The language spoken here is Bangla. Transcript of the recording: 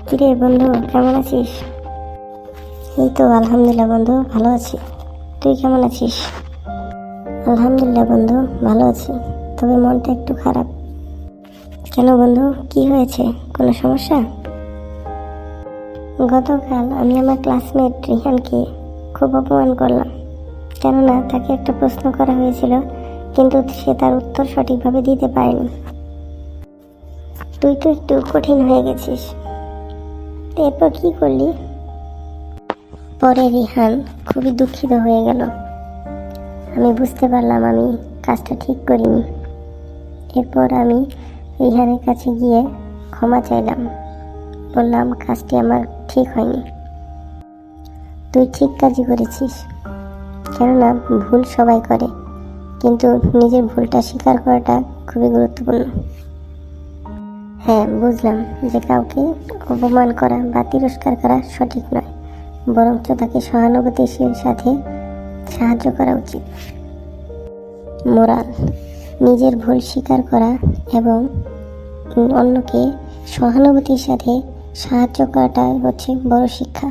কিরে বন্ধু, কেমন আছিস? এই তো আলহামদুলিল্লাহ বন্ধু, ভালো আছি। তুই কেমন আছিস? আলহামদুলিল্লাহ বন্ধু, ভালো আছি, তবে মনটা একটু খারাপ। কেন বন্ধু, কি হয়েছে? কোনো সমস্যা? গতকাল আমি আমার ক্লাসমেট রিহানকে খুব অপমান করলাম, কেননা তাকে একটা প্রশ্ন করা হয়েছিল, কিন্তু সে তার উত্তর সঠিকভাবে দিতে পারেনি। তুই তো একটু কঠিন হয়ে গেছিস। এরপর কি করলি? পরে রিহান খুবই দুঃখিত হয়ে গেল। আমি বুঝতে পারলাম আমি কাজটা ঠিক করিনি। এরপর আমি রিহানের কাছে গিয়ে ক্ষমা চাইলাম, বললাম কাজটি আমার ঠিক হয়নি। তুই ঠিক কাজই করেছিস, কেননা ভুল সবাই করে, কিন্তু নিজের ভুলটা স্বীকার করাটা খুবই গুরুত্বপূর্ণ। হ্যাঁ, বুঝলাম যে কাউকে অপমান করা বা তিরস্কার করা সঠিক নয়, বরঞ্চ তাকে সহানুভূতিশীল সাথে সাহায্য করা উচিত। মোরাল: নিজের ভুল স্বীকার করা এবং অন্যকে সহানুভূতির সাথে সাহায্য করাটাই হচ্ছে বড় শিক্ষা।